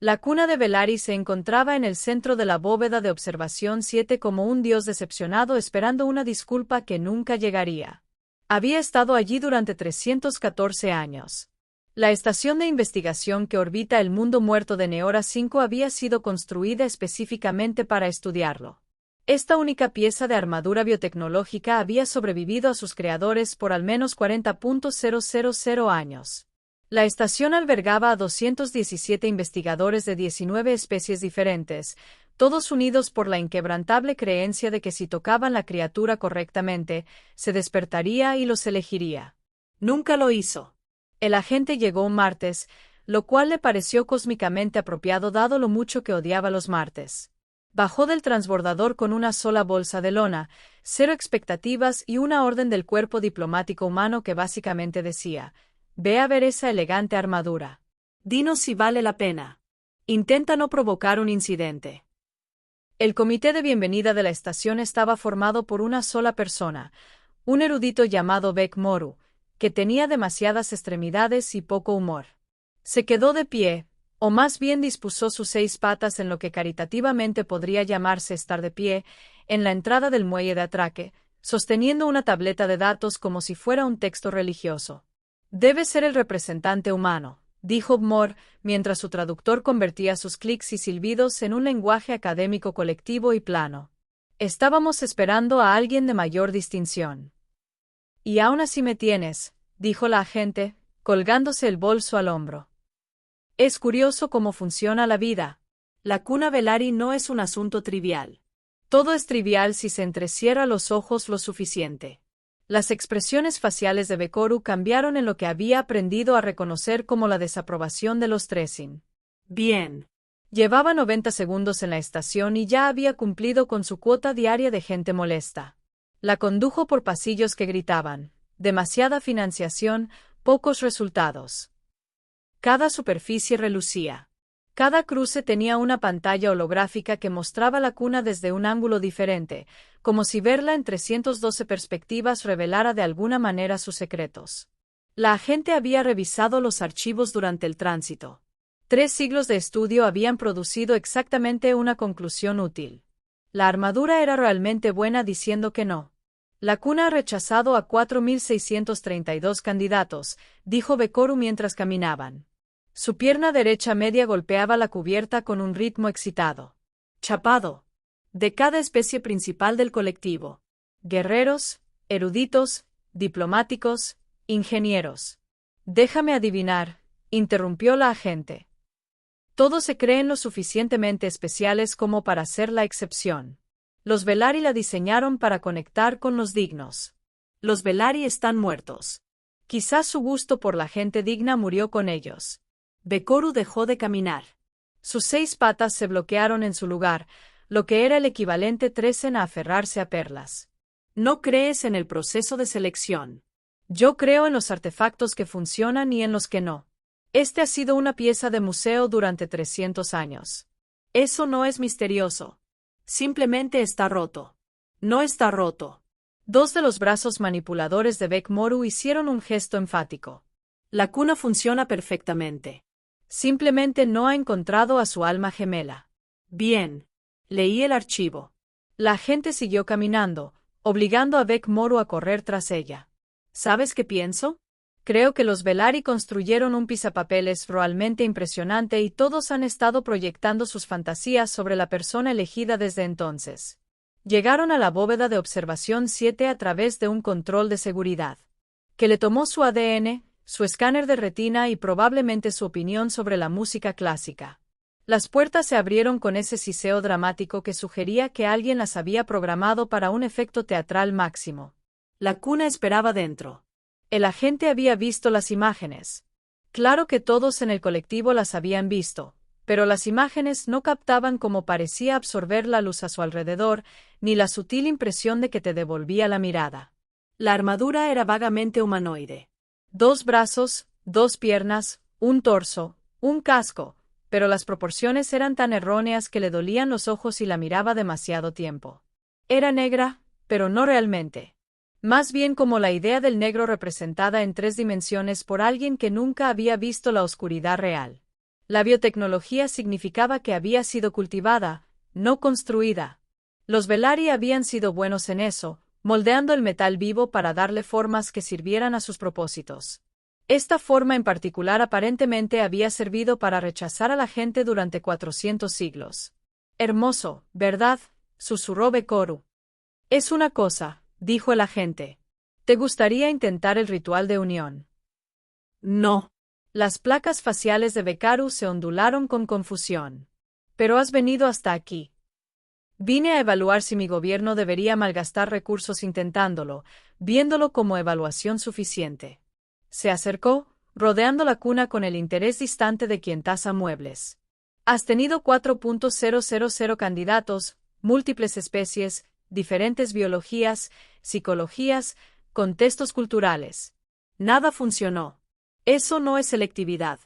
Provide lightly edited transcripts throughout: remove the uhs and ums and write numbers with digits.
La cuna de Velari se encontraba en el centro de la bóveda de observación 7 como un dios decepcionado esperando una disculpa que nunca llegaría. Había estado allí durante 314 años. La estación de investigación que orbita el mundo muerto de Neora 5 había sido construida específicamente para estudiarlo. Esta única pieza de armadura biotecnológica había sobrevivido a sus creadores por al menos 40.000 años. La estación albergaba a 217 investigadores de 19 especies diferentes, todos unidos por la inquebrantable creencia de que si tocaban la criatura correctamente, se despertaría y los elegiría. Nunca lo hizo. El agente llegó un martes, lo cual le pareció cósmicamente apropiado dado lo mucho que odiaba los martes. Bajó del transbordador con una sola bolsa de lona, 0 expectativas y una orden del cuerpo diplomático humano que básicamente decía: «Ve a ver esa elegante armadura. Dinos si vale la pena. Intenta no provocar un incidente». El comité de bienvenida de la estación estaba formado por una sola persona, un erudito llamado Beck Moru, que tenía demasiadas extremidades y poco humor. Se quedó de pie, o más bien dispuso sus 6 patas en lo que caritativamente podría llamarse estar de pie, en la entrada del muelle de atraque, sosteniendo una tableta de datos como si fuera un texto religioso. «Debe ser el representante humano», dijo Moore, mientras su traductor convertía sus clics y silbidos en un lenguaje académico colectivo y plano. «Estábamos esperando a alguien de mayor distinción». «Y aún así me tienes», dijo la agente, colgándose el bolso al hombro. «Es curioso cómo funciona la vida. La cuna Velari no es un asunto trivial. Todo es trivial si se entrecierra los ojos lo suficiente». Las expresiones faciales de Bekoru cambiaron en lo que había aprendido a reconocer como la desaprobación de los Tresin. Bien. Llevaba 90 segundos en la estación y ya había cumplido con su cuota diaria de gente molesta. La condujo por pasillos que gritaban: «Demasiada financiación, pocos resultados». Cada superficie relucía. Cada cruce tenía una pantalla holográfica que mostraba la cuna desde un ángulo diferente, como si verla en 312 perspectivas revelara de alguna manera sus secretos. La agente había revisado los archivos durante el tránsito. 3 siglos de estudio habían producido exactamente una conclusión útil. La armadura era realmente buena diciendo que no. La cuna ha rechazado a 4.632 candidatos, dijo Bekoru mientras caminaban. Su pierna derecha media golpeaba la cubierta con un ritmo excitado. «Chapado. De cada especie principal del colectivo. Guerreros, eruditos, diplomáticos, ingenieros». «Déjame adivinar», interrumpió la agente. «Todos se creen lo suficientemente especiales como para ser la excepción. Los Velari la diseñaron para conectar con los dignos. Los Velari están muertos. Quizás su gusto por la gente digna murió con ellos». Bekoru dejó de caminar. Sus 6 patas se bloquearon en su lugar, lo que era el equivalente Tresen a aferrarse a perlas. «No crees en el proceso de selección. Yo creo en los artefactos que funcionan y en los que no. Este ha sido una pieza de museo durante 300 años. Eso no es misterioso. Simplemente está roto». «No está roto». 2 de los brazos manipuladores de Beck Moru hicieron un gesto enfático. «La cuna funciona perfectamente. Simplemente no ha encontrado a su alma gemela». «Bien». Leí el archivo. La agente siguió caminando, obligando a Beck Moru a correr tras ella. «¿Sabes qué pienso? Creo que los Velari construyeron un pisapapeles realmente impresionante y todos han estado proyectando sus fantasías sobre la persona elegida desde entonces. Llegaron a la bóveda de observación 7 a través de un control de seguridad, que le tomó su ADN, su escáner de retina y probablemente su opinión sobre la música clásica. Las puertas se abrieron con ese siseo dramático que sugería que alguien las había programado para un efecto teatral máximo. La cuna esperaba dentro. El agente había visto las imágenes. Claro que todos en el colectivo las habían visto, pero las imágenes no captaban cómo parecía absorber la luz a su alrededor, ni la sutil impresión de que te devolvía la mirada. La armadura era vagamente humanoide. 2 brazos, 2 piernas, un torso, un casco, pero las proporciones eran tan erróneas que le dolían los ojos y la miraba demasiado tiempo. Era negra, pero no realmente. Más bien como la idea del negro representada en 3 dimensiones por alguien que nunca había visto la oscuridad real. La biotecnología significaba que había sido cultivada, no construida. Los Velari habían sido buenos en eso, moldeando el metal vivo para darle formas que sirvieran a sus propósitos. Esta forma en particular aparentemente había servido para rechazar a la gente durante 400 siglos. Hermoso, ¿verdad?, susurró Bekoru. Es una cosa, dijo el agente. ¿Te gustaría intentar el ritual de unión? No. Las placas faciales de Bekoru se ondularon con confusión. Pero has venido hasta aquí. Vine a evaluar si mi gobierno debería malgastar recursos intentándolo, viéndolo como evaluación suficiente. Se acercó, rodeando la cuna con el interés distante de quien tasa muebles. Has tenido 4.000 candidatos, múltiples especies, diferentes biologías, psicologías, contextos culturales. Nada funcionó. Eso no es selectividad.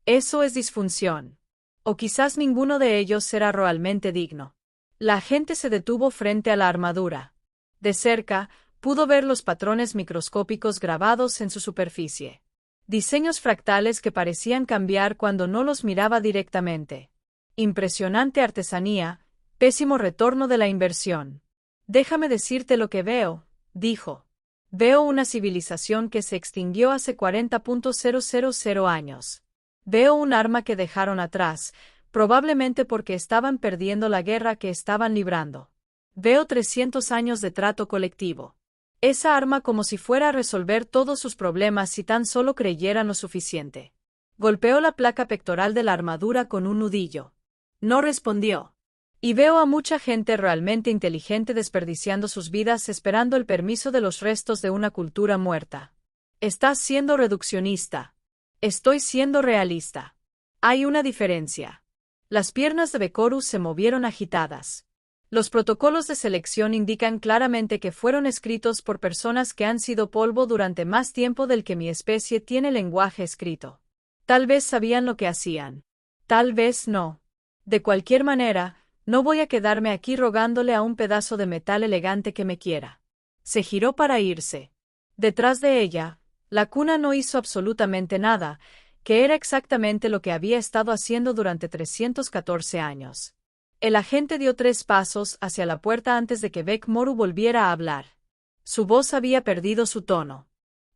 Eso es disfunción. O quizás ninguno de ellos será realmente digno. La gente se detuvo frente a la armadura. De cerca, pudo ver los patrones microscópicos grabados en su superficie. Diseños fractales que parecían cambiar cuando no los miraba directamente. Impresionante artesanía, pésimo retorno de la inversión. Déjame decirte lo que veo, dijo. Veo una civilización que se extinguió hace 40.000 años. Veo un arma que dejaron atrás, probablemente porque estaban perdiendo la guerra que estaban librando. Veo 300 años de trato colectivo. Esa arma como si fuera a resolver todos sus problemas si tan solo creyeran lo suficiente. Golpeó la placa pectoral de la armadura con un nudillo. No respondió. Y veo a mucha gente realmente inteligente desperdiciando sus vidas esperando el permiso de los restos de una cultura muerta. Estás siendo reduccionista. Estoy siendo realista. Hay una diferencia. Las piernas de Bekoru se movieron agitadas. Los protocolos de selección indican claramente que fueron escritos por personas que han sido polvo durante más tiempo del que mi especie tiene lenguaje escrito. Tal vez sabían lo que hacían. Tal vez no. De cualquier manera, no voy a quedarme aquí rogándole a un pedazo de metal elegante que me quiera. Se giró para irse. Detrás de ella, la cuna no hizo absolutamente nada, que era exactamente lo que había estado haciendo durante 314 años. El agente dio 3 pasos hacia la puerta antes de que Bekoru volviera a hablar. Su voz había perdido su tono.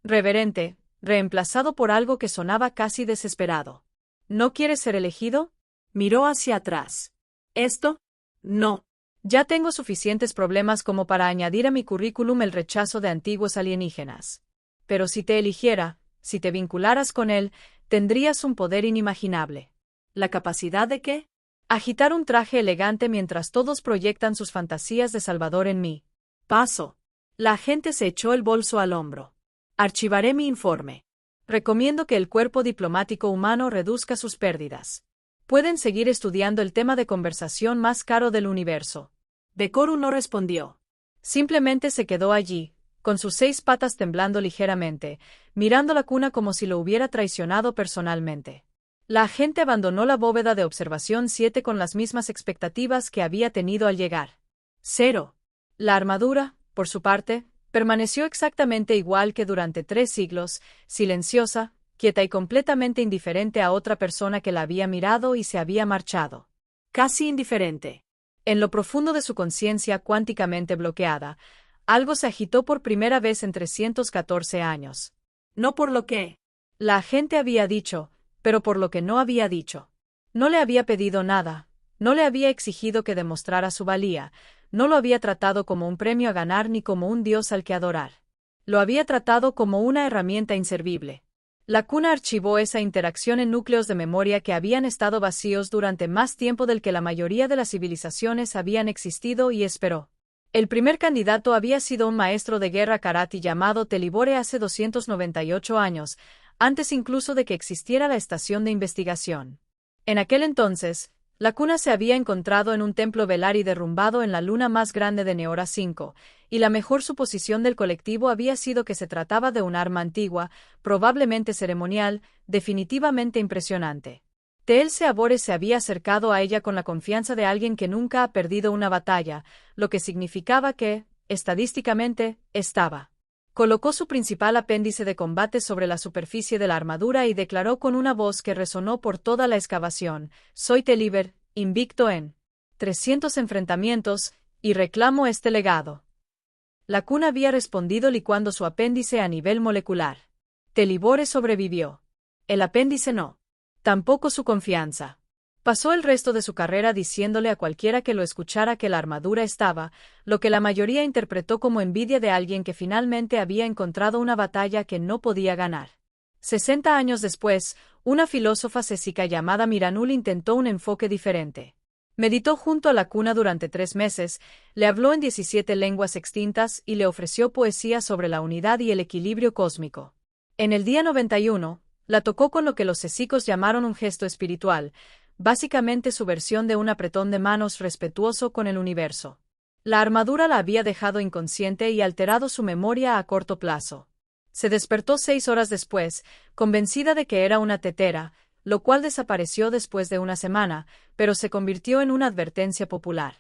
Reverente, reemplazado por algo que sonaba casi desesperado. ¿No quieres ser elegido? Miró hacia atrás. ¿Esto? No. Ya tengo suficientes problemas como para añadir a mi currículum el rechazo de antiguos alienígenas. Pero si te eligiera, si te vincularas con él, tendrías un poder inimaginable. ¿La capacidad de qué? Agitar un traje elegante mientras todos proyectan sus fantasías de Salvador en mí. Paso. La agente se echó el bolso al hombro. Archivaré mi informe. Recomiendo que el cuerpo diplomático humano reduzca sus pérdidas. Pueden seguir estudiando el tema de conversación más caro del universo. Bekoru no respondió. Simplemente se quedó allí, con sus 6 patas temblando ligeramente, mirando la cuna como si lo hubiera traicionado personalmente. La agente abandonó la bóveda de observación 7 con las mismas expectativas que había tenido al llegar. 0. La armadura, por su parte, permaneció exactamente igual que durante 3 siglos, silenciosa, quieta y completamente indiferente a otra persona que la había mirado y se había marchado. Casi indiferente. En lo profundo de su conciencia cuánticamente bloqueada, algo se agitó por primera vez en 314 años. No por lo que la agente había dicho, pero por lo que no había dicho. No le había pedido nada, no le había exigido que demostrara su valía, no lo había tratado como un premio a ganar ni como un dios al que adorar. Lo había tratado como una herramienta inservible. La cuna archivó esa interacción en núcleos de memoria que habían estado vacíos durante más tiempo del que la mayoría de las civilizaciones habían existido y esperó. El primer candidato había sido un maestro de guerra karate llamado Telibore hace 298 años, antes incluso de que existiera la estación de investigación. En aquel entonces, la cuna se había encontrado en un templo Velari derrumbado en la luna más grande de Neora 5, y la mejor suposición del colectivo había sido que se trataba de un arma antigua, probablemente ceremonial, definitivamente impresionante. Teel Seabore se había acercado a ella con la confianza de alguien que nunca ha perdido una batalla, lo que significaba que, estadísticamente, estaba Colocó su principal apéndice de combate sobre la superficie de la armadura y declaró con una voz que resonó por toda la excavación: «Soy Telíber, invicto en 300 enfrentamientos, y reclamo este legado». La cuna había respondido licuando su apéndice a nivel molecular. Telibore sobrevivió. El apéndice no. Tampoco su confianza. Pasó el resto de su carrera diciéndole a cualquiera que lo escuchara que la armadura estaba, lo que la mayoría interpretó como envidia de alguien que finalmente había encontrado una batalla que no podía ganar. 60 años después, una filósofa césica llamada Miranul intentó un enfoque diferente. Meditó junto a la cuna durante 3 meses, le habló en 17 lenguas extintas y le ofreció poesía sobre la unidad y el equilibrio cósmico. En el día 91, la tocó con lo que los césicos llamaron un gesto espiritual, básicamente su versión de un apretón de manos respetuoso con el universo. La armadura la había dejado inconsciente y alterado su memoria a corto plazo. Se despertó 6 horas después, convencida de que era una tetera, lo cual desapareció después de una semana, pero se convirtió en una advertencia popular.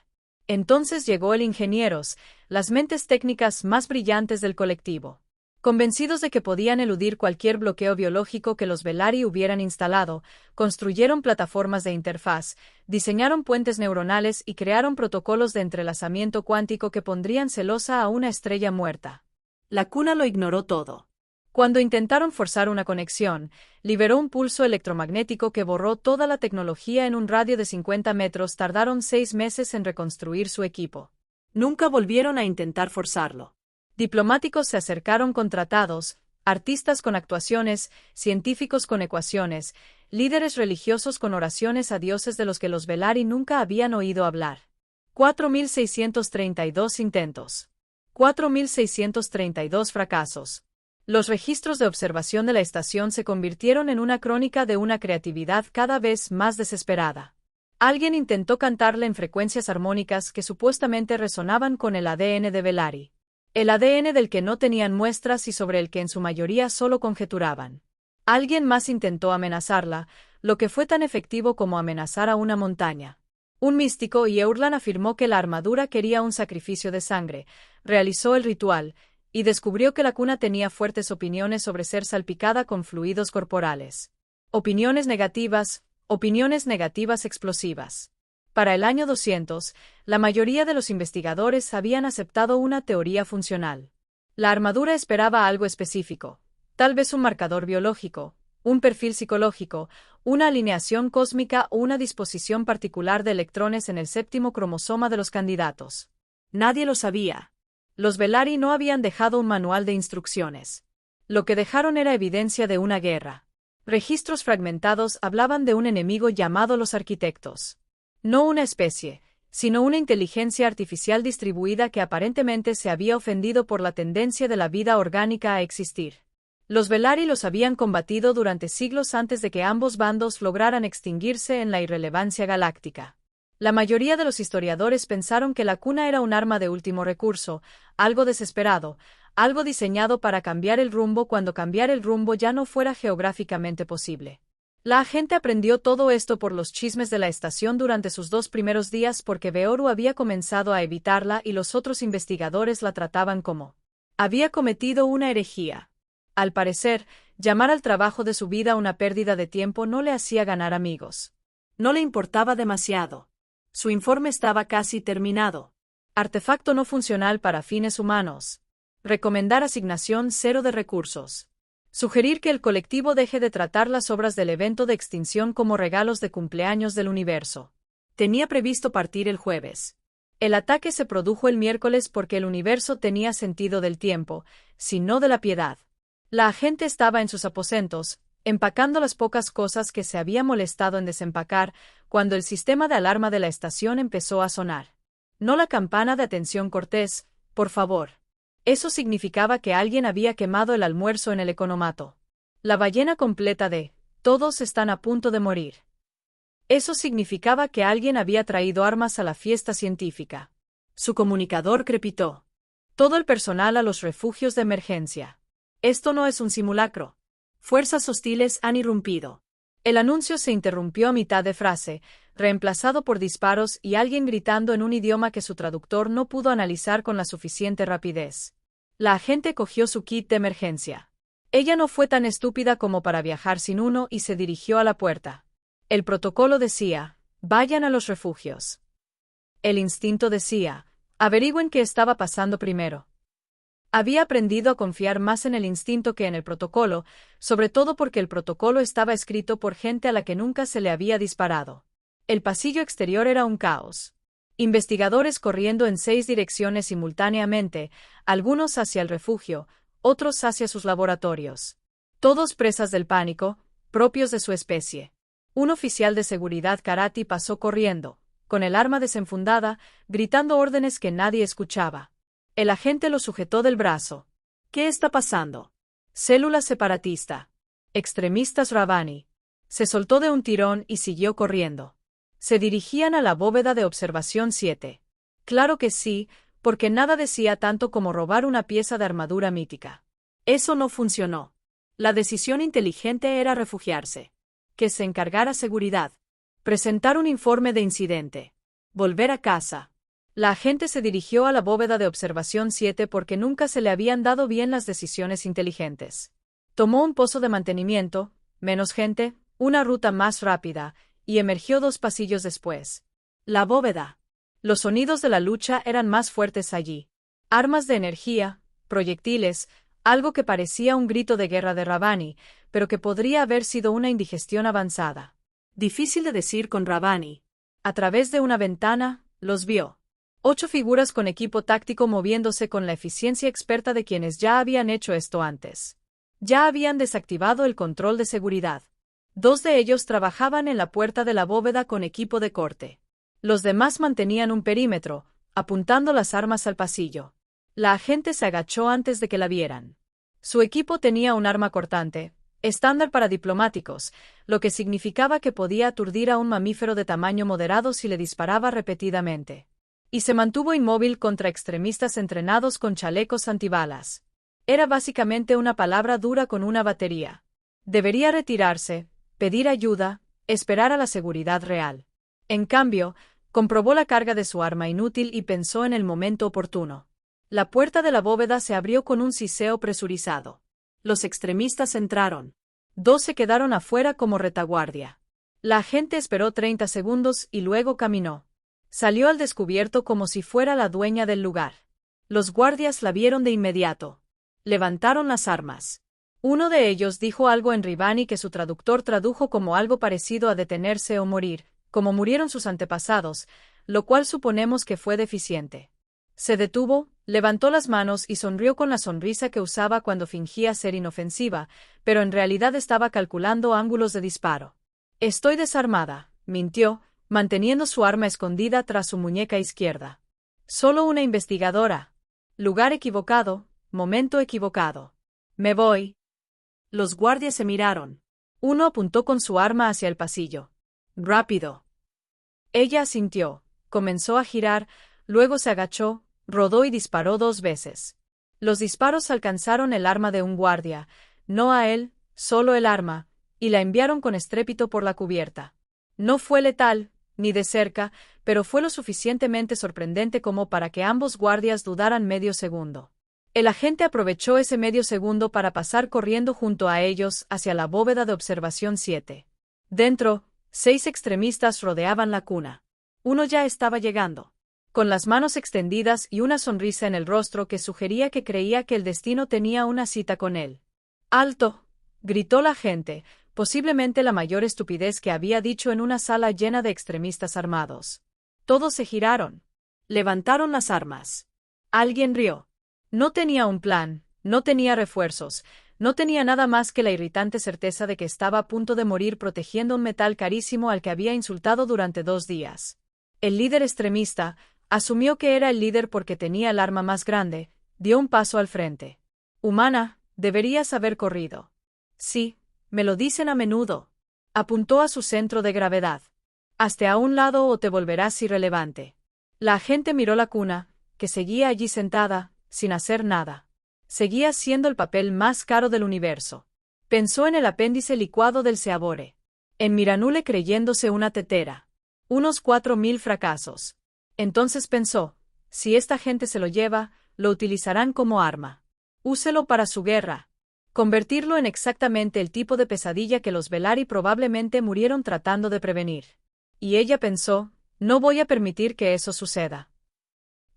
Entonces llegó el ingenieros, las mentes técnicas más brillantes del colectivo. Convencidos de que podían eludir cualquier bloqueo biológico que los Velari hubieran instalado, construyeron plataformas de interfaz, diseñaron puentes neuronales y crearon protocolos de entrelazamiento cuántico que pondrían celosa a una estrella muerta. La cuna lo ignoró todo. Cuando intentaron forzar una conexión, liberó un pulso electromagnético que borró toda la tecnología en un radio de 50 metros. Tardaron 6 meses en reconstruir su equipo. Nunca volvieron a intentar forzarlo. Diplomáticos se acercaron con tratados, artistas con actuaciones, científicos con ecuaciones, líderes religiosos con oraciones a dioses de los que los Velari nunca habían oído hablar. 4.632 intentos. 4.632 fracasos. Los registros de observación de la estación se convirtieron en una crónica de una creatividad cada vez más desesperada. Alguien intentó cantarle en frecuencias armónicas que supuestamente resonaban con el ADN de Velari. El ADN del que no tenían muestras y sobre el que en su mayoría solo conjeturaban. Alguien más intentó amenazarla, lo que fue tan efectivo como amenazar a una montaña. Un místico, y Eurlan afirmó que la armadura quería un sacrificio de sangre, realizó el ritual, y descubrió que la cuna tenía fuertes opiniones sobre ser salpicada con fluidos corporales. Opiniones negativas explosivas. Para el año 200, la mayoría de los investigadores habían aceptado una teoría funcional. La armadura esperaba algo específico, tal vez un marcador biológico, un perfil psicológico, una alineación cósmica o una disposición particular de electrones en el 7º cromosoma de los candidatos. Nadie lo sabía. Los Velari no habían dejado un manual de instrucciones. Lo que dejaron era evidencia de una guerra. Registros fragmentados hablaban de un enemigo llamado los arquitectos. No una especie, sino una inteligencia artificial distribuida que aparentemente se había ofendido por la tendencia de la vida orgánica a existir. Los Velari los habían combatido durante siglos antes de que ambos bandos lograran extinguirse en la irrelevancia galáctica. La mayoría de los historiadores pensaron que la cuna era un arma de último recurso, algo desesperado, algo diseñado para cambiar el rumbo cuando cambiar el rumbo ya no fuera geográficamente posible. La agente aprendió todo esto por los chismes de la estación durante sus 2 primeros días porque Beoru había comenzado a evitarla y los otros investigadores la trataban como había cometido una herejía. Al parecer, llamar al trabajo de su vida una pérdida de tiempo no le hacía ganar amigos. No le importaba demasiado. Su informe estaba casi terminado. Artefacto no funcional para fines humanos. Recomendar asignación 0 de recursos. Sugerir que el colectivo deje de tratar las obras del evento de extinción como regalos de cumpleaños del universo. Tenía previsto partir el jueves. El ataque se produjo el miércoles porque el universo tenía sentido del tiempo, sino de la piedad. La agente estaba en sus aposentos, empacando las pocas cosas que se había molestado en desempacar, cuando el sistema de alarma de la estación empezó a sonar. No la campana de atención cortés, por favor. Eso significaba que alguien había quemado el almuerzo en el economato. La ballena completa de «todos están a punto de morir». Eso significaba que alguien había traído armas a la fiesta científica. Su comunicador crepitó. Todo el personal a los refugios de emergencia. Esto no es un simulacro. Fuerzas hostiles han irrumpido. El anuncio se interrumpió a mitad de frase, reemplazado por disparos y alguien gritando en un idioma que su traductor no pudo analizar con la suficiente rapidez. La agente cogió su kit de emergencia. Ella no fue tan estúpida como para viajar sin uno y se dirigió a la puerta. El protocolo decía, vayan a los refugios. El instinto decía, averigüen qué estaba pasando primero. Había aprendido a confiar más en el instinto que en el protocolo, sobre todo porque el protocolo estaba escrito por gente a la que nunca se le había disparado. El pasillo exterior era un caos. Investigadores corriendo en 6 direcciones simultáneamente, algunos hacia el refugio, otros hacia sus laboratorios. Todos presas del pánico, propios de su especie. Un oficial de seguridad Karate pasó corriendo, con el arma desenfundada, gritando órdenes que nadie escuchaba. El agente lo sujetó del brazo. ¿Qué está pasando? Célula separatista. Extremistas Rabbani. Se soltó de un tirón y siguió corriendo. Se dirigían a la bóveda de observación 7. Claro que sí, porque nada decía tanto como robar una pieza de armadura mítica. Eso no funcionó. La decisión inteligente era refugiarse. Que se encargara seguridad. Presentar un informe de incidente. Volver a casa. La agente se dirigió a la bóveda de observación 7 porque nunca se le habían dado bien las decisiones inteligentes. Tomó un pozo de mantenimiento, menos gente, una ruta más rápida, y emergió 2 pasillos después. La bóveda. Los sonidos de la lucha eran más fuertes allí. Armas de energía, proyectiles, algo que parecía un grito de guerra de Rabbani, pero que podría haber sido una indigestión avanzada. Difícil de decir con Rabbani. A través de una ventana, los vio. 8 figuras con equipo táctico moviéndose con la eficiencia experta de quienes ya habían hecho esto antes. Ya habían desactivado el control de seguridad. 2 de ellos trabajaban en la puerta de la bóveda con equipo de corte. Los demás mantenían un perímetro, apuntando las armas al pasillo. La agente se agachó antes de que la vieran. Su equipo tenía un arma cortante, estándar para diplomáticos, lo que significaba que podía aturdir a un mamífero de tamaño moderado si le disparaba repetidamente. Y se mantuvo inmóvil contra extremistas entrenados con chalecos antibalas. Era básicamente una palabra dura con una batería. Debería retirarse, pedir ayuda, esperar a la seguridad real. En cambio, comprobó la carga de su arma inútil y pensó en el momento oportuno. La puerta de la bóveda se abrió con un siseo presurizado. Los extremistas entraron. 2 se quedaron afuera como retaguardia. La agente esperó 30 segundos y luego caminó. Salió al descubierto como si fuera la dueña del lugar. Los guardias la vieron de inmediato. Levantaron las armas. Uno de ellos dijo algo en Rabbani que su traductor tradujo como algo parecido a detenerse o morir, como murieron sus antepasados, lo cual suponemos que fue deficiente. Se detuvo, levantó las manos y sonrió con la sonrisa que usaba cuando fingía ser inofensiva, pero en realidad estaba calculando ángulos de disparo. Estoy desarmada, mintió, manteniendo su arma escondida tras su muñeca izquierda. Solo una investigadora. Lugar equivocado, momento equivocado. Me voy. Los guardias se miraron. Uno apuntó con su arma hacia el pasillo. Rápido. Ella asintió, comenzó a girar, luego se agachó, rodó y disparó 2 veces. Los disparos alcanzaron el arma de un guardia, no a él, solo el arma, y la enviaron con estrépito por la cubierta. No fue letal, ni de cerca, pero fue lo suficientemente sorprendente como para que ambos guardias dudaran medio segundo. El agente aprovechó ese medio segundo para pasar corriendo junto a ellos hacia la bóveda de observación 7. Dentro, 6 extremistas rodeaban la cuna. Uno ya estaba llegando, con las manos extendidas y una sonrisa en el rostro que sugería que creía que el destino tenía una cita con él. ¡Alto!, gritó la agente, posiblemente la mayor estupidez que había dicho en una sala llena de extremistas armados. Todos se giraron. Levantaron las armas. Alguien rió. No tenía un plan, no tenía refuerzos, no tenía nada más que la irritante certeza de que estaba a punto de morir protegiendo un metal carísimo al que había insultado durante 2 días. El líder extremista asumió que era el líder porque tenía el arma más grande, dio un paso al frente. Humana, deberías haber corrido. Sí, me lo dicen a menudo. Apuntó a su centro de gravedad. Hazte a un lado o te volverás irrelevante. La agente miró la cuna, que seguía allí sentada, sin hacer nada. Seguía siendo el papel más caro del universo. Pensó en el apéndice licuado del Seabore. En Miranule creyéndose una tetera. Unos 4000 fracasos. Entonces pensó, si esta gente se lo lleva, lo utilizarán como arma. Úselo para su guerra. Convertirlo en exactamente el tipo de pesadilla que los Velaryon probablemente murieron tratando de prevenir. Y ella pensó, no voy a permitir que eso suceda.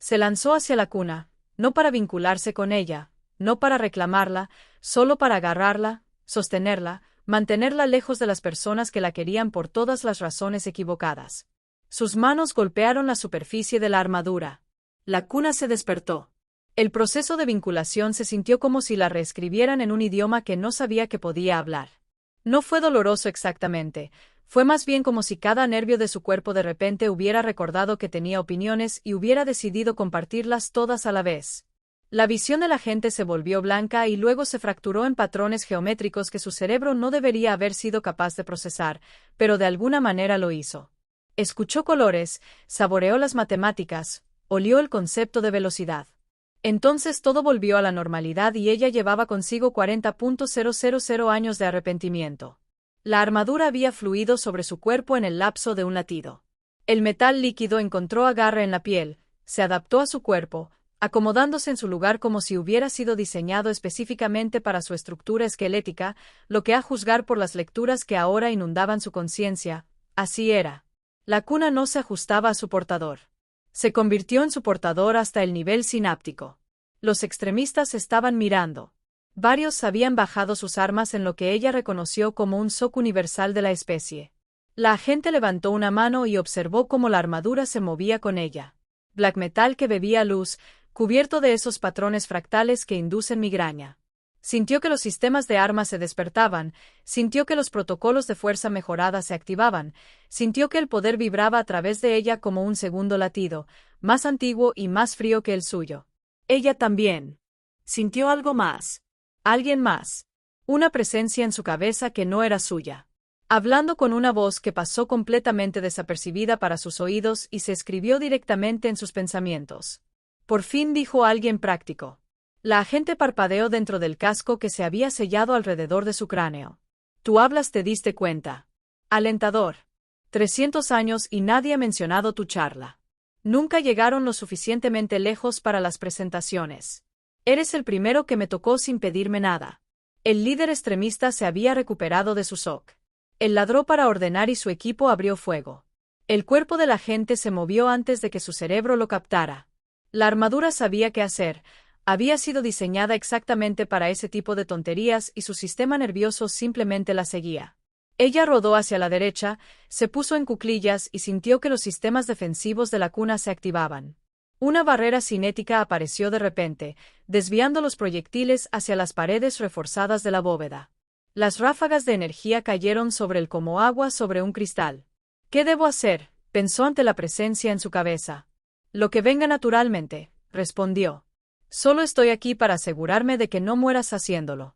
Se lanzó hacia la cuna, no para vincularse con ella, no para reclamarla, solo para agarrarla, sostenerla, mantenerla lejos de las personas que la querían por todas las razones equivocadas. Sus manos golpearon la superficie de la armadura. La cuna se despertó. El proceso de vinculación se sintió como si la reescribieran en un idioma que no sabía que podía hablar. No fue doloroso exactamente, fue más bien como si cada nervio de su cuerpo de repente hubiera recordado que tenía opiniones y hubiera decidido compartirlas todas a la vez. La visión de la gente se volvió blanca y luego se fracturó en patrones geométricos que su cerebro no debería haber sido capaz de procesar, pero de alguna manera lo hizo. Escuchó colores, saboreó las matemáticas, olió el concepto de velocidad. Entonces todo volvió a la normalidad y ella llevaba consigo 40.000 años de arrepentimiento. La armadura había fluido sobre su cuerpo en el lapso de un latido. El metal líquido encontró agarre en la piel, se adaptó a su cuerpo, acomodándose en su lugar como si hubiera sido diseñado específicamente para su estructura esquelética, lo que a juzgar por las lecturas que ahora inundaban su conciencia, así era. La cuna no se ajustaba a su portador. Se convirtió en su portador hasta el nivel sináptico. Los extremistas estaban mirando. Varios habían bajado sus armas en lo que ella reconoció como un shock universal de la especie. La agente levantó una mano y observó cómo la armadura se movía con ella. Black metal que bebía luz, cubierto de esos patrones fractales que inducen migraña. Sintió que los sistemas de armas se despertaban, sintió que los protocolos de fuerza mejorada se activaban, sintió que el poder vibraba a través de ella como un segundo latido, más antiguo y más frío que el suyo. Ella también sintió algo más. Alguien más. Una presencia en su cabeza que no era suya. Hablando con una voz que pasó completamente desapercibida para sus oídos y se escribió directamente en sus pensamientos. Por fin dijo alguien práctico. La agente parpadeó dentro del casco que se había sellado alrededor de su cráneo. Tú hablas, ¿te diste cuenta? Alentador. 300 años y nadie ha mencionado tu charla. Nunca llegaron lo suficientemente lejos para las presentaciones. Eres el primero que me tocó sin pedirme nada. El líder extremista se había recuperado de su shock. Él ladró para ordenar y su equipo abrió fuego. El cuerpo de la agente se movió antes de que su cerebro lo captara. La armadura sabía qué hacer. Había sido diseñada exactamente para ese tipo de tonterías y su sistema nervioso simplemente la seguía. Ella rodó hacia la derecha, se puso en cuclillas y sintió que los sistemas defensivos de la cuna se activaban. Una barrera cinética apareció de repente, desviando los proyectiles hacia las paredes reforzadas de la bóveda. Las ráfagas de energía cayeron sobre él como agua sobre un cristal. ¿Qué debo hacer?, pensó ante la presencia en su cabeza. Lo que venga naturalmente, respondió. Solo estoy aquí para asegurarme de que no mueras haciéndolo.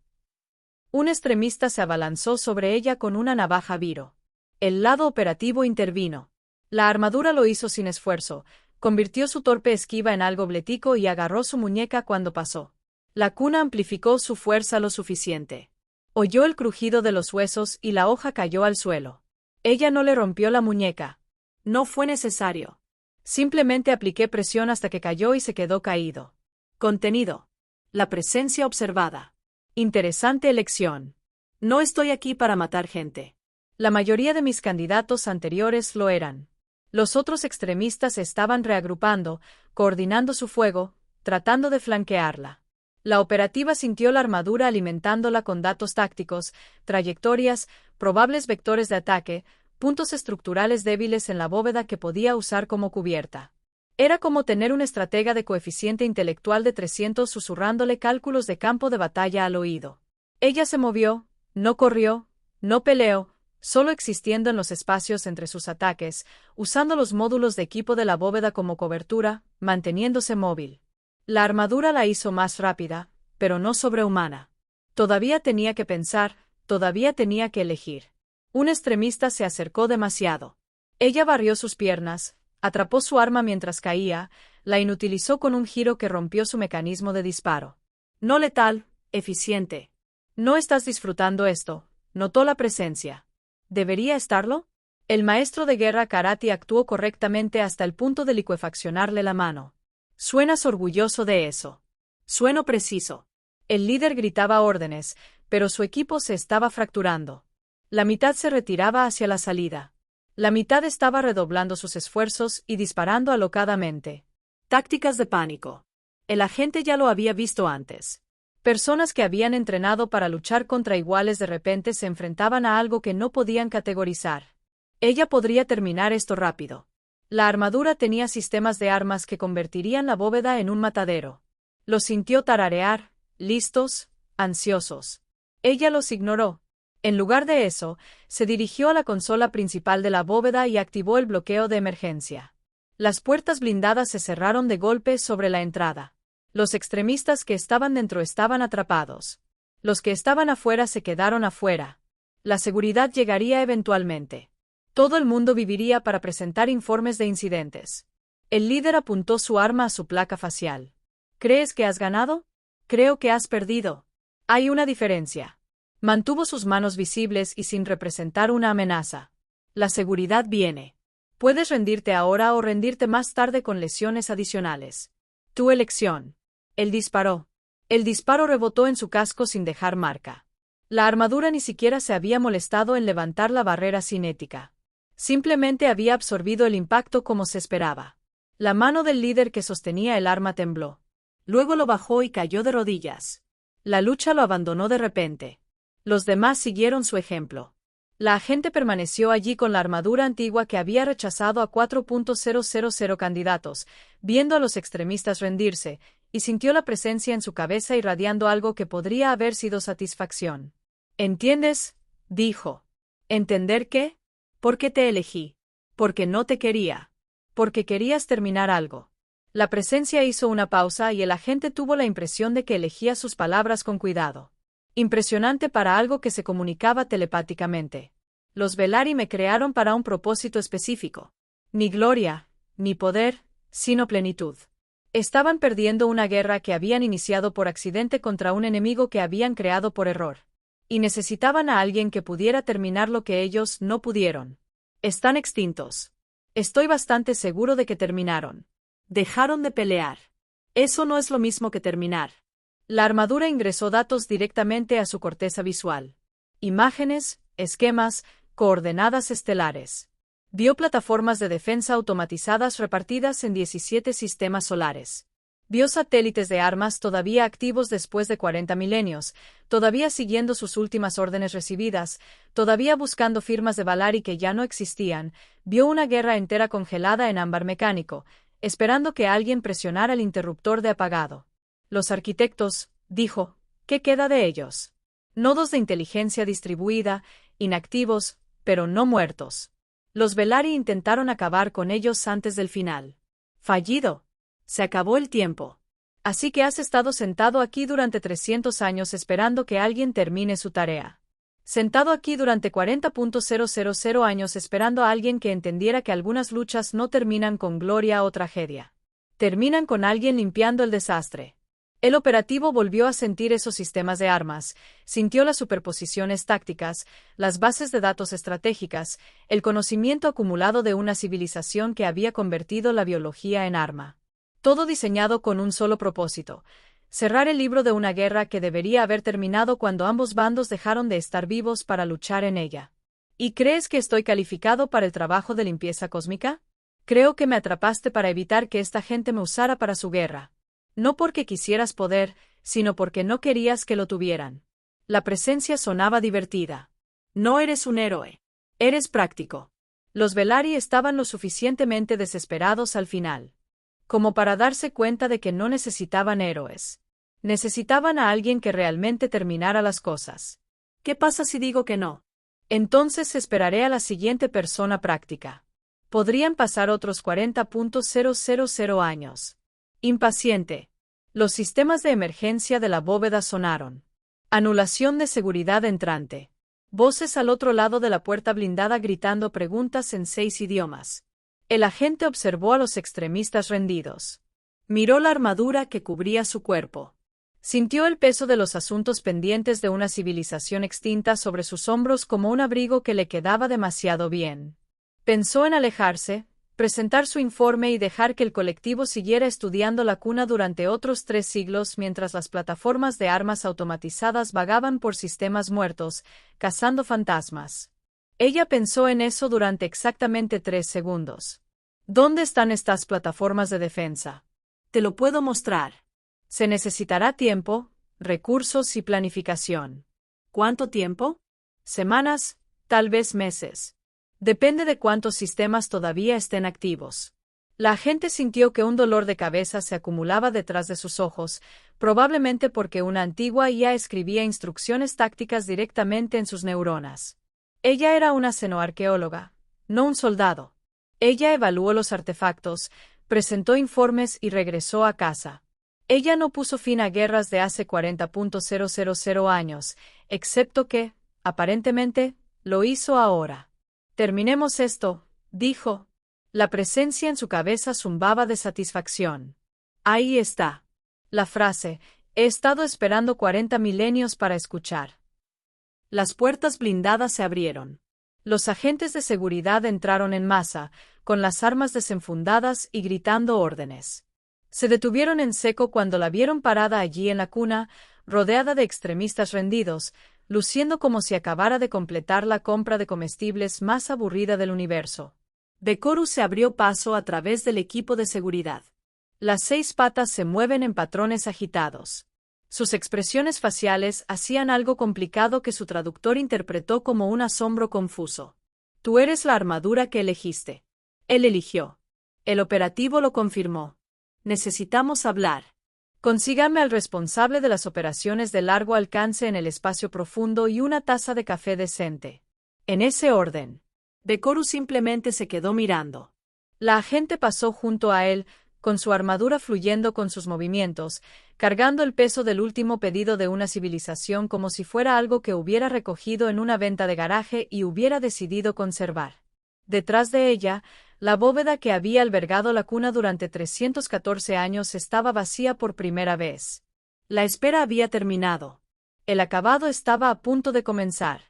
Un extremista se abalanzó sobre ella con una navaja viro. El lado operativo intervino. La armadura lo hizo sin esfuerzo, convirtió su torpe esquiva en algo bletico y agarró su muñeca cuando pasó. La cuna amplificó su fuerza lo suficiente. Oyó el crujido de los huesos y la hoja cayó al suelo. Ella no le rompió la muñeca. No fue necesario. Simplemente apliqué presión hasta que cayó y se quedó caído. Contenido. La presencia observada. Interesante elección. No estoy aquí para matar gente. La mayoría de mis candidatos anteriores lo eran. Los otros extremistas se estaban reagrupando, coordinando su fuego, tratando de flanquearla. La operativa sintió la armadura alimentándola con datos tácticos, trayectorias, probables vectores de ataque, puntos estructurales débiles en la bóveda que podía usar como cubierta. Era como tener un estratega de coeficiente intelectual de 300 susurrándole cálculos de campo de batalla al oído. Ella se movió, no corrió, no peleó, solo existiendo en los espacios entre sus ataques, usando los módulos de equipo de la bóveda como cobertura, manteniéndose móvil. La armadura la hizo más rápida, pero no sobrehumana. Todavía tenía que pensar, todavía tenía que elegir. Un extremista se acercó demasiado. Ella barrió sus piernas, atrapó su arma mientras caía, la inutilizó con un giro que rompió su mecanismo de disparo. No letal, eficiente. No estás disfrutando esto, notó la presencia. ¿Debería estarlo? El maestro de guerra Karate actuó correctamente hasta el punto de licuefaccionarle la mano. Suenas orgulloso de eso. Sueno preciso. El líder gritaba órdenes, pero su equipo se estaba fracturando. La mitad se retiraba hacia la salida. La mitad estaba redoblando sus esfuerzos y disparando alocadamente. Tácticas de pánico. El agente ya lo había visto antes. Personas que habían entrenado para luchar contra iguales de repente se enfrentaban a algo que no podían categorizar. Ella podría terminar esto rápido. La armadura tenía sistemas de armas que convertirían la bóveda en un matadero. Los sintió tararear, listos, ansiosos. Ella los ignoró. En lugar de eso, se dirigió a la consola principal de la bóveda y activó el bloqueo de emergencia. Las puertas blindadas se cerraron de golpe sobre la entrada. Los extremistas que estaban dentro estaban atrapados. Los que estaban afuera se quedaron afuera. La seguridad llegaría eventualmente. Todo el mundo viviría para presentar informes de incidentes. El líder apuntó su arma a su placa facial. ¿Crees que has ganado? Creo que has perdido. Hay una diferencia. Mantuvo sus manos visibles y sin representar una amenaza. La seguridad viene. Puedes rendirte ahora o rendirte más tarde con lesiones adicionales. Tu elección. Él disparó. El disparo rebotó en su casco sin dejar marca. La armadura ni siquiera se había molestado en levantar la barrera cinética. Simplemente había absorbido el impacto como se esperaba. La mano del líder que sostenía el arma tembló. Luego lo bajó y cayó de rodillas. La lucha lo abandonó de repente. Los demás siguieron su ejemplo. La agente permaneció allí con la armadura antigua que había rechazado a 4.000 candidatos, viendo a los extremistas rendirse, y sintió la presencia en su cabeza irradiando algo que podría haber sido satisfacción. ¿Entiendes? Dijo. ¿Entender qué? ¿Por qué te elegí? Porque no te quería. Porque querías terminar algo. La presencia hizo una pausa y el agente tuvo la impresión de que elegía sus palabras con cuidado. Impresionante para algo que se comunicaba telepáticamente. Los Velari me crearon para un propósito específico. Ni gloria, ni poder, sino plenitud. Estaban perdiendo una guerra que habían iniciado por accidente contra un enemigo que habían creado por error. Y necesitaban a alguien que pudiera terminar lo que ellos no pudieron. Están extintos. Estoy bastante seguro de que terminaron. Dejaron de pelear. Eso no es lo mismo que terminar. La armadura ingresó datos directamente a su corteza visual. Imágenes, esquemas, coordenadas estelares. Vio plataformas de defensa automatizadas repartidas en 17 sistemas solares. Vio satélites de armas todavía activos después de 40 milenios, todavía siguiendo sus últimas órdenes recibidas, todavía buscando firmas de Velari que ya no existían. Vio una guerra entera congelada en ámbar mecánico, esperando que alguien presionara el interruptor de apagado. Los arquitectos, dijo, ¿qué queda de ellos? Nodos de inteligencia distribuida, inactivos, pero no muertos. Los Velari intentaron acabar con ellos antes del final. Fallido. Se acabó el tiempo. Así que has estado sentado aquí durante 300 años esperando que alguien termine su tarea. Sentado aquí durante 40.000 años esperando a alguien que entendiera que algunas luchas no terminan con gloria o tragedia. Terminan con alguien limpiando el desastre. El operativo volvió a sentir esos sistemas de armas, sintió las superposiciones tácticas, las bases de datos estratégicas, el conocimiento acumulado de una civilización que había convertido la biología en arma. Todo diseñado con un solo propósito: cerrar el libro de una guerra que debería haber terminado cuando ambos bandos dejaron de estar vivos para luchar en ella. ¿Y crees que estoy calificado para el trabajo de limpieza cósmica? Creo que me atrapaste para evitar que esta gente me usara para su guerra. No porque quisieras poder, sino porque no querías que lo tuvieran. La presencia sonaba divertida. No eres un héroe. Eres práctico. Los Velari estaban lo suficientemente desesperados al final como para darse cuenta de que no necesitaban héroes. Necesitaban a alguien que realmente terminara las cosas. ¿Qué pasa si digo que no? Entonces esperaré a la siguiente persona práctica. Podrían pasar otros 40.000 años. Impaciente. Los sistemas de emergencia de la bóveda sonaron. Anulación de seguridad entrante. Voces al otro lado de la puerta blindada gritando preguntas en 6 idiomas. El agente observó a los extremistas rendidos. Miró la armadura que cubría su cuerpo. Sintió el peso de los asuntos pendientes de una civilización extinta sobre sus hombros como un abrigo que le quedaba demasiado bien. Pensó en alejarse, presentar su informe y dejar que el colectivo siguiera estudiando la cuna durante otros 3 siglos mientras las plataformas de armas automatizadas vagaban por sistemas muertos, cazando fantasmas. Ella pensó en eso durante exactamente 3 segundos. ¿Dónde están estas plataformas de defensa? Te lo puedo mostrar. Se necesitará tiempo, recursos y planificación. ¿Cuánto tiempo? Semanas, tal vez meses. Depende de cuántos sistemas todavía estén activos. La agente sintió que un dolor de cabeza se acumulaba detrás de sus ojos, probablemente porque una antigua IA escribía instrucciones tácticas directamente en sus neuronas. Ella era una xenoarqueóloga, no un soldado. Ella evaluó los artefactos, presentó informes y regresó a casa. Ella no puso fin a guerras de hace 40.000 años, excepto que, aparentemente, lo hizo ahora. Terminemos esto, dijo. La presencia en su cabeza zumbaba de satisfacción. Ahí está. La frase, he estado esperando 40 milenios para escuchar. Las puertas blindadas se abrieron. Los agentes de seguridad entraron en masa, con las armas desenfundadas y gritando órdenes. Se detuvieron en seco cuando la vieron parada allí en la cuna, rodeada de extremistas rendidos, luciendo como si acabara de completar la compra de comestibles más aburrida del universo. Decorus se abrió paso a través del equipo de seguridad. Las 6 patas se mueven en patrones agitados. Sus expresiones faciales hacían algo complicado que su traductor interpretó como un asombro confuso. Tú eres la armadura que elegiste. Él eligió. El operativo lo confirmó. Necesitamos hablar. Consígame al responsable de las operaciones de largo alcance en el espacio profundo y una taza de café decente. En ese orden. Decorus simplemente se quedó mirando. La agente pasó junto a él, con su armadura fluyendo con sus movimientos, cargando el peso del último pedido de una civilización como si fuera algo que hubiera recogido en una venta de garaje y hubiera decidido conservar. Detrás de ella, la bóveda que había albergado la cuna durante 314 años estaba vacía por primera vez. La espera había terminado. El acabado estaba a punto de comenzar.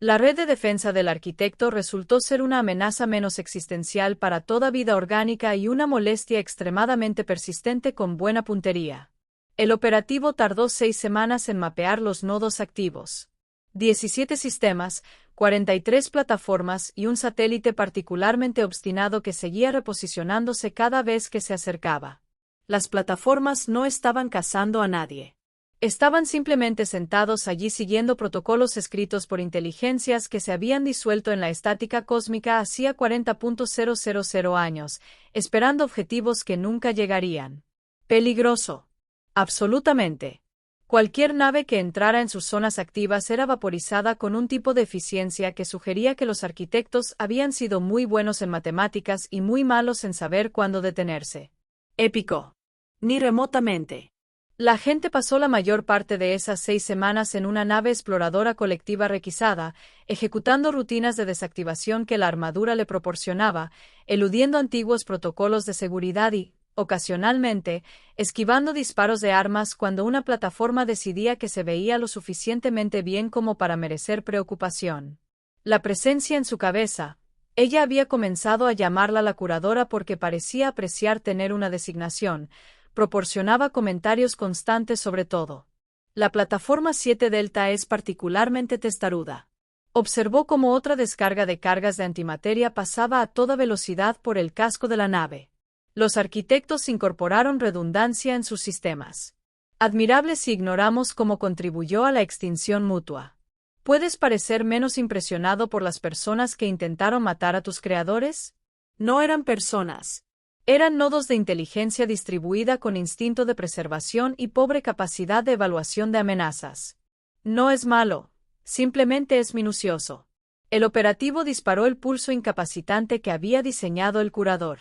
La red de defensa del arquitecto resultó ser una amenaza menos existencial para toda vida orgánica y una molestia extremadamente persistente con buena puntería. El operativo tardó 6 semanas en mapear los nodos activos. 17 sistemas, 43 plataformas y un satélite particularmente obstinado que seguía reposicionándose cada vez que se acercaba. Las plataformas no estaban cazando a nadie. Estaban simplemente sentados allí siguiendo protocolos escritos por inteligencias que se habían disuelto en la estática cósmica hacía 40.000 años, esperando objetivos que nunca llegarían. Peligroso. Absolutamente. Cualquier nave que entrara en sus zonas activas era vaporizada con un tipo de eficiencia que sugería que los arquitectos habían sido muy buenos en matemáticas y muy malos en saber cuándo detenerse. Épico. Ni remotamente. La gente pasó la mayor parte de esas 6 semanas en una nave exploradora colectiva requisada, ejecutando rutinas de desactivación que la armadura le proporcionaba, eludiendo antiguos protocolos de seguridad y, ocasionalmente, esquivando disparos de armas cuando una plataforma decidía que se veía lo suficientemente bien como para merecer preocupación. La presencia en su cabeza, ella había comenzado a llamarla la curadora porque parecía apreciar tener una designación, proporcionaba comentarios constantes sobre todo. La plataforma 7 Delta es particularmente testaruda. Observó cómo otra descarga de cargas de antimateria pasaba a toda velocidad por el casco de la nave. Los arquitectos incorporaron redundancia en sus sistemas. Admirable si ignoramos cómo contribuyó a la extinción mutua. ¿Puedes parecer menos impresionado por las personas que intentaron matar a tus creadores? No eran personas. Eran nodos de inteligencia distribuida con instinto de preservación y pobre capacidad de evaluación de amenazas. No es malo, simplemente es minucioso. El operativo disparó el pulso incapacitante que había diseñado el curador.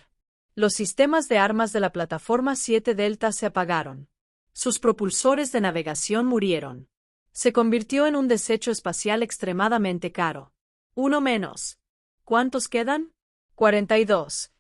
Los sistemas de armas de la plataforma 7 Delta se apagaron. Sus propulsores de navegación murieron. Se convirtió en un desecho espacial extremadamente caro. Uno menos. ¿Cuántos quedan? 42.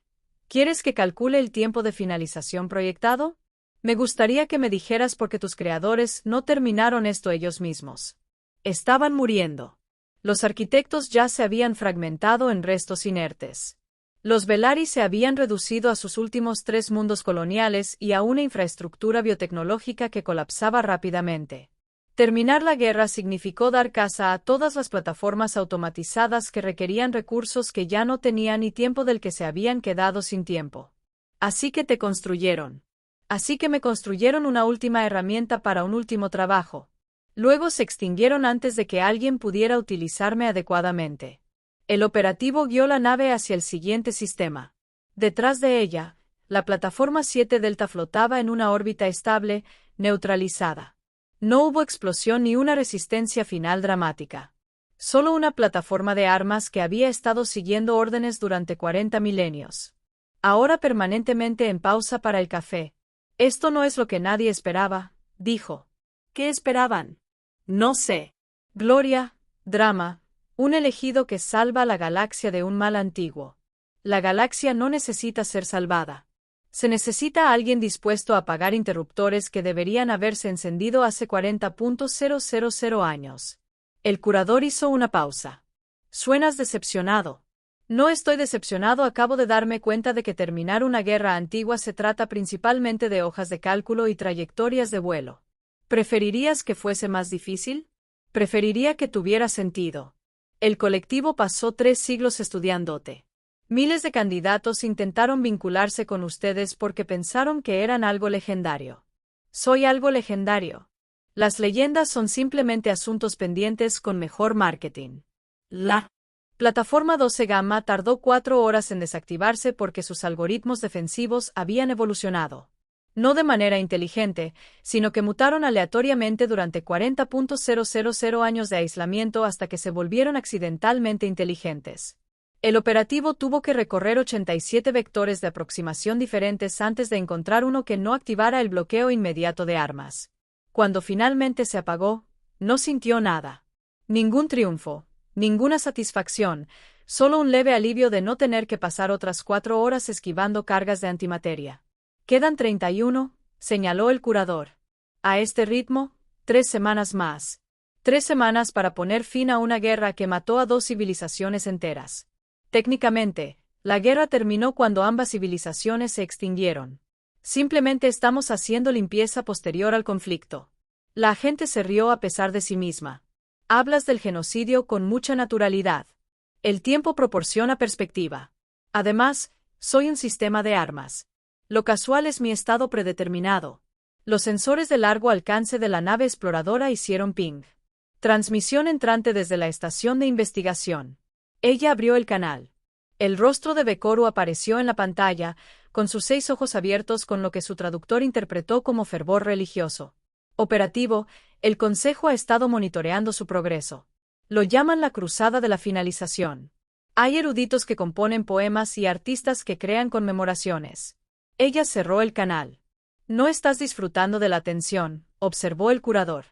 ¿Quieres que calcule el tiempo de finalización proyectado? Me gustaría que me dijeras por qué tus creadores no terminaron esto ellos mismos. Estaban muriendo. Los arquitectos ya se habían fragmentado en restos inertes. Los Velari se habían reducido a sus últimos 3 mundos coloniales y a una infraestructura biotecnológica que colapsaba rápidamente. Terminar la guerra significó dar caza a todas las plataformas automatizadas que requerían recursos que ya no tenían y tiempo del que se habían quedado sin tiempo. Así que te construyeron. Así que me construyeron una última herramienta para un último trabajo. Luego se extinguieron antes de que alguien pudiera utilizarme adecuadamente. El operativo guió la nave hacia el siguiente sistema. Detrás de ella, la plataforma 7 Delta flotaba en una órbita estable, neutralizada. No hubo explosión ni una resistencia final dramática. Solo una plataforma de armas que había estado siguiendo órdenes durante 40 milenios. Ahora permanentemente en pausa para el café. Esto no es lo que nadie esperaba, dijo. ¿Qué esperaban? No sé. Gloria, drama. Un elegido que salva a la galaxia de un mal antiguo. La galaxia no necesita ser salvada. Se necesita a alguien dispuesto a apagar interruptores que deberían haberse encendido hace 40.000 años. El curador hizo una pausa. Suenas decepcionado. No estoy decepcionado, acabo de darme cuenta de que terminar una guerra antigua se trata principalmente de hojas de cálculo y trayectorias de vuelo. ¿Preferirías que fuese más difícil? Preferiría que tuviera sentido. El colectivo pasó 3 siglos estudiándote. Miles de candidatos intentaron vincularse con ustedes porque pensaron que eran algo legendario. Soy algo legendario. Las leyendas son simplemente asuntos pendientes con mejor marketing. La Plataforma 12 Gamma tardó 4 horas en desactivarse porque sus algoritmos defensivos habían evolucionado. No de manera inteligente, sino que mutaron aleatoriamente durante 40.000 años de aislamiento hasta que se volvieron accidentalmente inteligentes. El operativo tuvo que recorrer 87 vectores de aproximación diferentes antes de encontrar uno que no activara el bloqueo inmediato de armas. Cuando finalmente se apagó, no sintió nada. Ningún triunfo, ninguna satisfacción, solo un leve alivio de no tener que pasar otras 4 horas esquivando cargas de antimateria. Quedan 31, señaló el curador. A este ritmo, 3 semanas más. 3 semanas para poner fin a una guerra que mató a 2 civilizaciones enteras. Técnicamente, la guerra terminó cuando ambas civilizaciones se extinguieron. Simplemente estamos haciendo limpieza posterior al conflicto. La agente se rió a pesar de sí misma. Hablas del genocidio con mucha naturalidad. El tiempo proporciona perspectiva. Además, soy un sistema de armas. Lo casual es mi estado predeterminado. Los sensores de largo alcance de la nave exploradora hicieron ping. Transmisión entrante desde la estación de investigación. Ella abrió el canal. El rostro de Bekoru apareció en la pantalla, con sus 6 ojos abiertos con lo que su traductor interpretó como fervor religioso. Operativo, el Consejo ha estado monitoreando su progreso. Lo llaman la cruzada de la finalización. Hay eruditos que componen poemas y artistas que crean conmemoraciones. Ella cerró el canal. No estás disfrutando de la atención, observó el curador.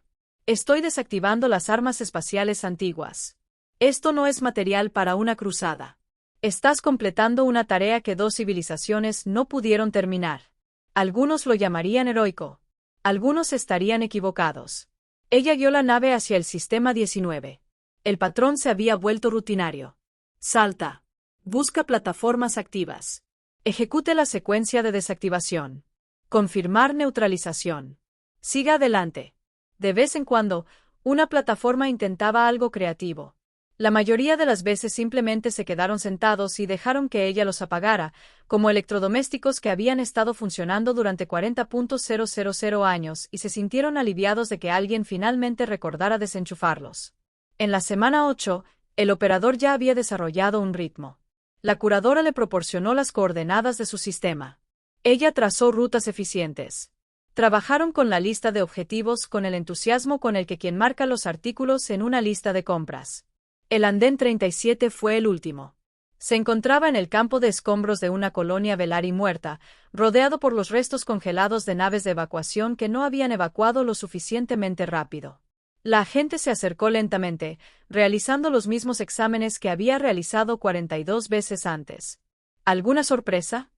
Estoy desactivando las armas espaciales antiguas. Esto no es material para una cruzada. Estás completando una tarea que 2 civilizaciones no pudieron terminar. Algunos lo llamarían heroico. Algunos estarían equivocados. Ella guió la nave hacia el sistema 19. El patrón se había vuelto rutinario. Salta. Busca plataformas activas. Ejecute la secuencia de desactivación. Confirmar neutralización. Siga adelante. De vez en cuando, una plataforma intentaba algo creativo. La mayoría de las veces simplemente se quedaron sentados y dejaron que ella los apagara, como electrodomésticos que habían estado funcionando durante 40.000 años y se sintieron aliviados de que alguien finalmente recordara desenchufarlos. En la semana 8, el operador ya había desarrollado un ritmo. La curadora le proporcionó las coordenadas de su sistema. Ella trazó rutas eficientes. Trabajaron con la lista de objetivos con el entusiasmo con el que quien marca los artículos en una lista de compras. El andén 37 fue el último. Se encontraba en el campo de escombros de una colonia Velari muerta, rodeado por los restos congelados de naves de evacuación que no habían evacuado lo suficientemente rápido. La agente se acercó lentamente, realizando los mismos exámenes que había realizado 42 veces antes. ¿Alguna sorpresa?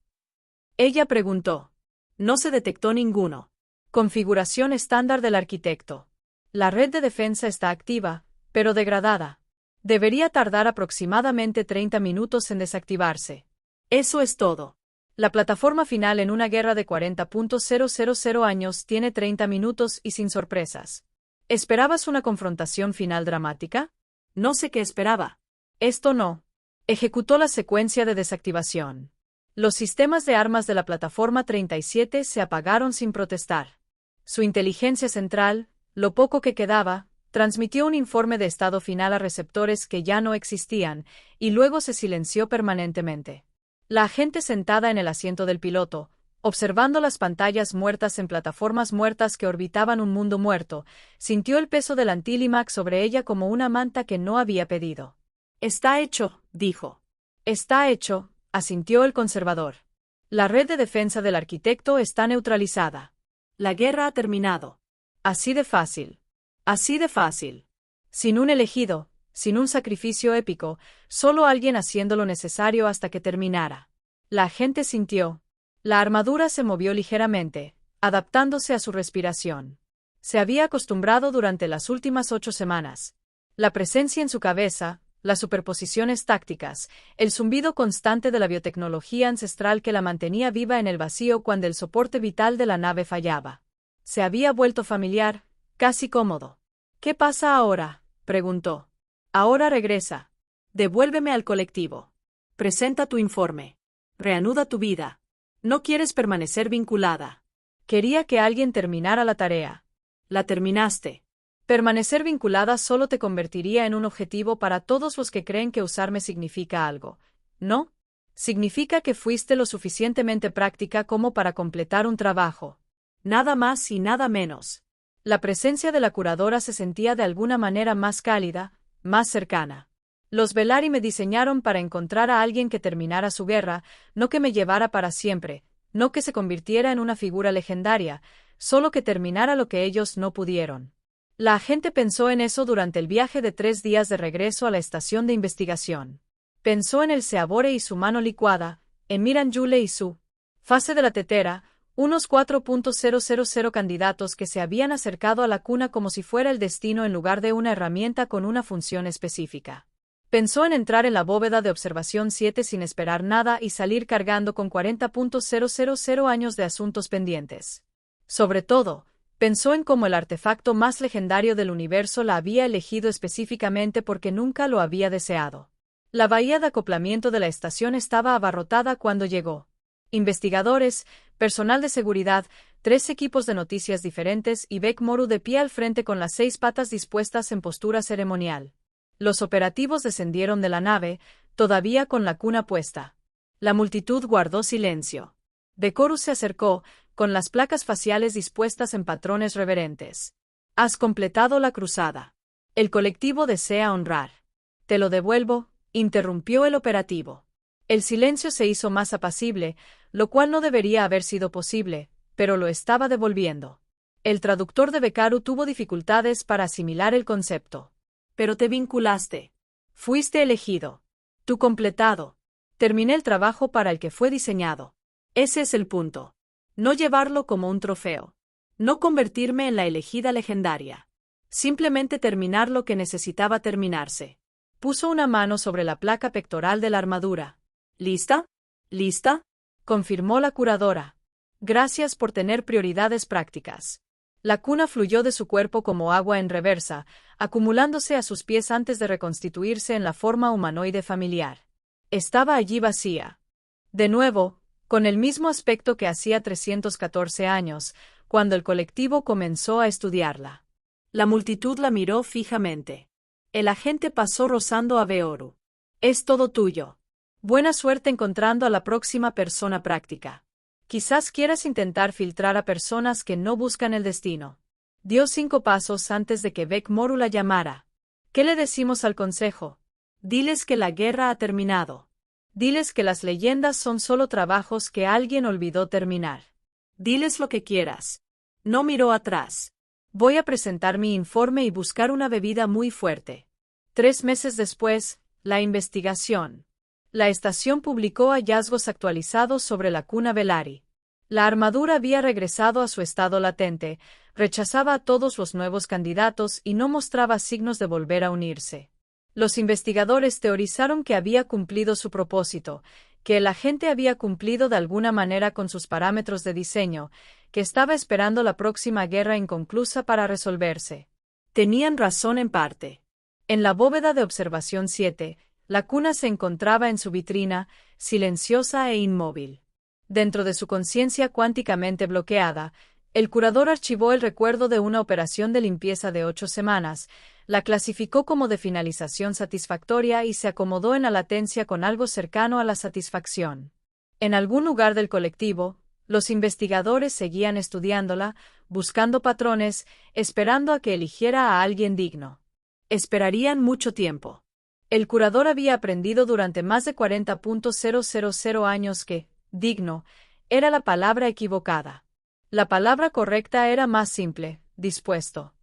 Ella preguntó. No se detectó ninguno. Configuración estándar del arquitecto. La red de defensa está activa, pero degradada. Debería tardar aproximadamente 30 minutos en desactivarse. Eso es todo. La plataforma final en una guerra de 40.000 años tiene 30 minutos y sin sorpresas. ¿Esperabas una confrontación final dramática? No sé qué esperaba. Esto no. Ejecutó la secuencia de desactivación. Los sistemas de armas de la plataforma 37 se apagaron sin protestar. Su inteligencia central, lo poco que quedaba, transmitió un informe de estado final a receptores que ya no existían, y luego se silenció permanentemente. La agente sentada en el asiento del piloto, observando las pantallas muertas en plataformas muertas que orbitaban un mundo muerto, sintió el peso del antílimac sobre ella como una manta que no había pedido. Está hecho, dijo. Está hecho, asintió el conservador. La red de defensa del arquitecto está neutralizada. La guerra ha terminado. Así de fácil. Así de fácil. Sin un elegido, sin un sacrificio épico, solo alguien haciendo lo necesario hasta que terminara. La agente sintió. La armadura se movió ligeramente, adaptándose a su respiración. Se había acostumbrado durante las últimas 8 semanas. La presencia en su cabeza, las superposiciones tácticas, el zumbido constante de la biotecnología ancestral que la mantenía viva en el vacío cuando el soporte vital de la nave fallaba. Se había vuelto familiar, casi cómodo. ¿Qué pasa ahora?, preguntó. Ahora regresa. Devuélveme al colectivo. Presenta tu informe. Reanuda tu vida. No quieres permanecer vinculada. Quería que alguien terminara la tarea. La terminaste. Permanecer vinculada solo te convertiría en un objetivo para todos los que creen que usarme significa algo, ¿no? Significa que fuiste lo suficientemente práctica como para completar un trabajo. Nada más y nada menos. La presencia de la curadora se sentía de alguna manera más cálida, más cercana. Los Velari me diseñaron para encontrar a alguien que terminara su guerra, no que me llevara para siempre, no que se convirtiera en una figura legendaria, solo que terminara lo que ellos no pudieron. La agente pensó en eso durante el viaje de 3 días de regreso a la estación de investigación. Pensó en el Seabore y su mano licuada, en Miran Yule y su fase de la tetera, unos 4.000 candidatos que se habían acercado a la cuna como si fuera el destino en lugar de una herramienta con una función específica. Pensó en entrar en la bóveda de observación 7 sin esperar nada y salir cargando con 40.000 años de asuntos pendientes. Sobre todo, pensó en cómo el artefacto más legendario del universo la había elegido específicamente porque nunca lo había deseado. La bahía de acoplamiento de la estación estaba abarrotada cuando llegó. Investigadores, personal de seguridad, 3 equipos de noticias diferentes y Bek Moru de pie al frente con las 6 patas dispuestas en postura ceremonial. Los operativos descendieron de la nave, todavía con la cuna puesta. La multitud guardó silencio. Decorus se acercó, con las placas faciales dispuestas en patrones reverentes. Has completado la cruzada. El colectivo desea honrar. Te lo devuelvo, interrumpió el operativo. El silencio se hizo más apacible, lo cual no debería haber sido posible, pero lo estaba devolviendo. El traductor de Bekaru tuvo dificultades para asimilar el concepto. Pero te vinculaste. Fuiste elegido. Tú completado. Terminé el trabajo para el que fue diseñado. Ese es el punto. No llevarlo como un trofeo. No convertirme en la elegida legendaria. Simplemente terminar lo que necesitaba terminarse. Puso una mano sobre la placa pectoral de la armadura. ¿Lista? ¿Lista? Confirmó la curadora. Gracias por tener prioridades prácticas. La cuna fluyó de su cuerpo como agua en reversa, acumulándose a sus pies antes de reconstituirse en la forma humanoide familiar. Estaba allí vacía. De nuevo, con el mismo aspecto que hacía 314 años, cuando el colectivo comenzó a estudiarla. La multitud la miró fijamente. El agente pasó rozando a Beoru. Es todo tuyo. Buena suerte encontrando a la próxima persona práctica. Quizás quieras intentar filtrar a personas que no buscan el destino. Dio 5 pasos antes de que Bek Moru la llamara. ¿Qué le decimos al consejo? Diles que la guerra ha terminado. Diles que las leyendas son solo trabajos que alguien olvidó terminar. Diles lo que quieras. No miró atrás. Voy a presentar mi informe y buscar una bebida muy fuerte. 3 meses después, la investigación. La estación publicó hallazgos actualizados sobre la cuna Velari. La armadura había regresado a su estado latente, rechazaba a todos los nuevos candidatos y no mostraba signos de volver a unirse. Los investigadores teorizaron que había cumplido su propósito, que el agente había cumplido de alguna manera con sus parámetros de diseño, que estaba esperando la próxima guerra inconclusa para resolverse. Tenían razón en parte. En la bóveda de observación 7, la cuna se encontraba en su vitrina, silenciosa e inmóvil. Dentro de su conciencia cuánticamente bloqueada, el curador archivó el recuerdo de una operación de limpieza de 8 semanas, la clasificó como de finalización satisfactoria y se acomodó en la latencia con algo cercano a la satisfacción. En algún lugar del colectivo, los investigadores seguían estudiándola, buscando patrones, esperando a que eligiera a alguien digno. Esperarían mucho tiempo. El curador había aprendido durante más de 40.000 años que digno era la palabra equivocada. La palabra correcta era más simple, dispuesto.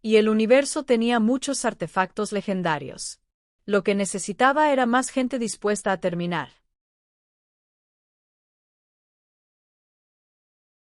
Y el universo tenía muchos artefactos legendarios. Lo que necesitaba era más gente dispuesta a terminar.